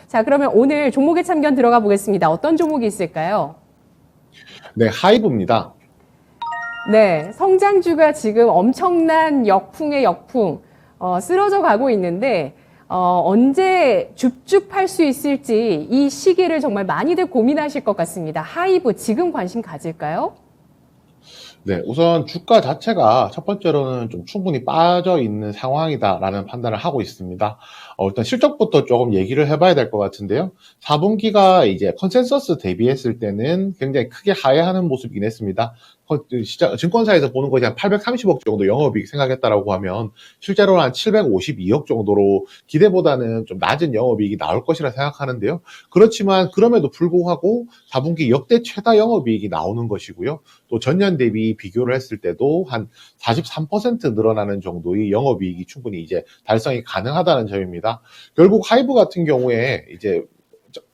자, 그러면 오늘 종목의 참견 들어가 보겠습니다. 어떤 종목이 있을까요? 네, 하이브입니다. 네, 성장주가 지금 엄청난 역풍의 역풍, 쓰러져 가고 있는데, 언제 줍줍할 수 있을지 이 시기를 정말 많이들 고민하실 것 같습니다. 하이브 지금 관심 가질까요? 네, 우선 주가 자체가 첫 번째로는 좀 충분히 빠져 있는 상황이다라는 판단을 하고 있습니다. 일단 실적부터 조금 얘기를 해봐야 될 것 같은데요. 4분기가 이제 컨센서스 대비했을 때는 굉장히 크게 하회하는 모습이긴 했습니다. 증권사에서 보는 것이 한 830억 정도 영업이익 생각했다라고 하면 실제로는 한 752억 정도로 기대보다는 좀 낮은 영업이익이 나올 것이라 생각하는데요. 그렇지만 그럼에도 불구하고 4분기 역대 최다 영업이익이 나오는 것이고요. 또 전년 대비 비교를 했을 때도 한 43% 늘어나는 정도의 영업이익이 충분히 이제 달성이 가능하다는 점입니다. 결국 하이브 같은 경우에 이제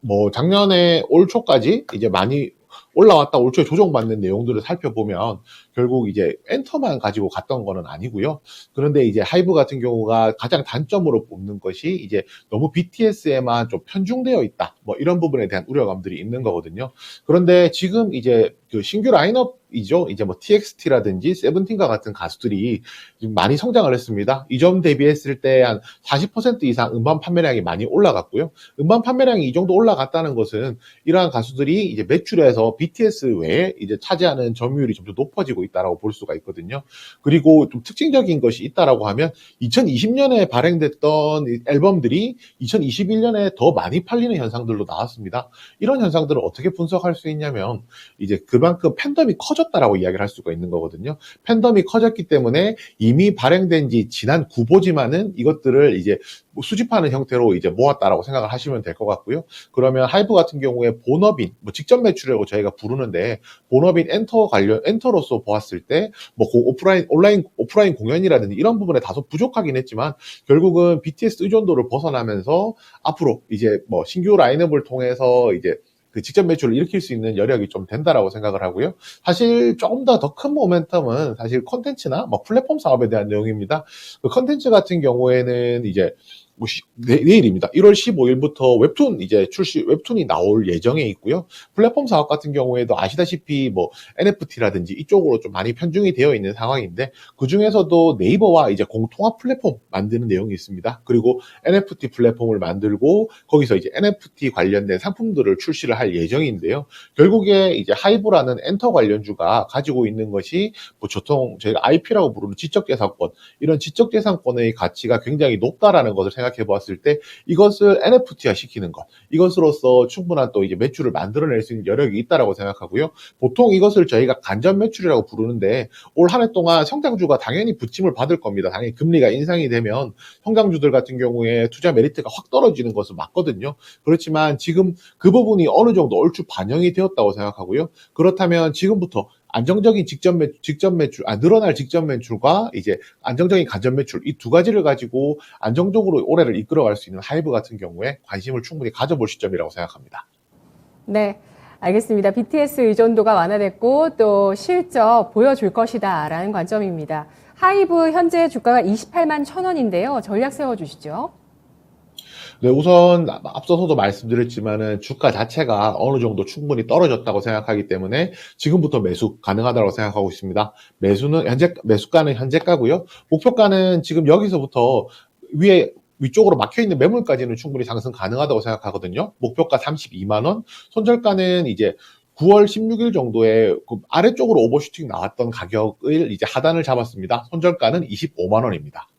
뭐 작년에 올 초까지 이제 많이 올라왔다 올 초에 조정받는 내용들을 살펴보면 결국 이제 엔터만 가지고 갔던 거는 아니고요. 그런데 이제 하이브 같은 경우가 가장 단점으로 뽑는 것이 이제 너무 BTS에만 좀 편중되어 있다. 뭐 이런 부분에 대한 우려감들이 있는 거거든요. 그런데 지금 이제 그 신규 라인업이죠. 이제 뭐 TXT라든지 세븐틴과 같은 가수들이 많이 성장을 했습니다. 이점 대비했을 때 한 40% 이상 음반 판매량이 많이 올라갔고요. 음반 판매량이 이 정도 올라갔다는 것은 이러한 가수들이 이제 매출에서 BTS 외에 이제 차지하는 점유율이 좀 더 높아지고 있다라고 볼 수가 있거든요. 그리고 좀 특징적인 것이 있다라고 하면 2020년에 발행됐던 앨범들이 2021년에 더 많이 팔리는 현상들로 나왔습니다. 이런 현상들을 어떻게 분석할 수 있냐면 이제 그만큼 팬덤이 커졌다라고 이야기를 할 수가 있는 거거든요. 팬덤이 커졌기 때문에 이미 발행된 지 지난 구보지만은 이것들을 이제 수집하는 형태로 이제 모았다라고 생각을 하시면 될 것 같고요. 그러면 하이브 같은 경우에 본업인, 뭐 직접 매출이라고 저희가 부르는데 본업인 엔터로서 보았을 때 뭐 오프라인 공연이라든지 이런 부분에 다소 부족하긴 했지만 결국은 BTS 의존도를 벗어나면서 앞으로 이제 뭐 신규 라인업을 통해서 이제 그 직접 매출을 일으킬 수 있는 여력이 좀 된다라고 생각을 하고요. 사실 조금 더 큰 모멘텀은 사실 컨텐츠나 뭐 플랫폼 사업에 대한 내용입니다. 그 컨텐츠 같은 경우에는 이제 뭐 내일입니다. 1월 15일부터 웹툰이 나올 예정에 있고요. 플랫폼 사업 같은 경우에도 아시다시피 뭐 NFT라든지 이쪽으로 좀 많이 편중이 되어 있는 상황인데 그 중에서도 네이버와 이제 공통합 플랫폼 만드는 내용이 있습니다. 그리고 NFT 플랫폼을 만들고 거기서 이제 NFT 관련된 상품들을 출시를 할 예정인데요. 결국에 이제 하이브라는 엔터 관련주가 가지고 있는 것이 뭐 보통 저희가 IP라고 부르는 지적재산권, 이런 지적재산권의 가치가 굉장히 높다라는 것을 생각해 보았을 때 이것을 NFT화 시키는 것, 이것으로서 충분한 또 이제 매출을 만들어낼 수 있는 여력이 있다라고 생각하고요. 보통 이것을 저희가 간접 매출이라고 부르는데 올 한 해 동안 성장주가 당연히 부침을 받을 겁니다. 당연히 금리가 인상이 되면 성장주들 같은 경우에 투자 메리트가 확 떨어지는 것은 맞거든요. 그렇지만 지금 그 부분이 어느 정도 얼추 반영이 되었다고 생각하고요. 그렇다면 지금부터 안정적인 늘어날 직접 매출과 이제 안정적인 간접 매출, 이 두 가지를 가지고 안정적으로 올해를 이끌어갈 수 있는 하이브 같은 경우에 관심을 충분히 가져볼 시점이라고 생각합니다. 네, 알겠습니다. BTS 의존도가 완화됐고 또 실적 보여줄 것이다라는 관점입니다. 하이브 현재 주가가 28만 1,000원인데요. 전략 세워주시죠. 네, 우선 앞서서도 말씀드렸지만은 주가 자체가 어느 정도 충분히 떨어졌다고 생각하기 때문에 지금부터 매수 가능하다고 생각하고 있습니다. 매수가는 현재가고요. 목표가는 지금 여기서부터 위쪽으로 막혀있는 매물까지는 충분히 상승 가능하다고 생각하거든요. 목표가 32만 원, 손절가는 이제 9월 16일 정도에 그 아래쪽으로 오버슈팅 나왔던 가격을 이제 하단을 잡았습니다. 손절가는 25만 원입니다.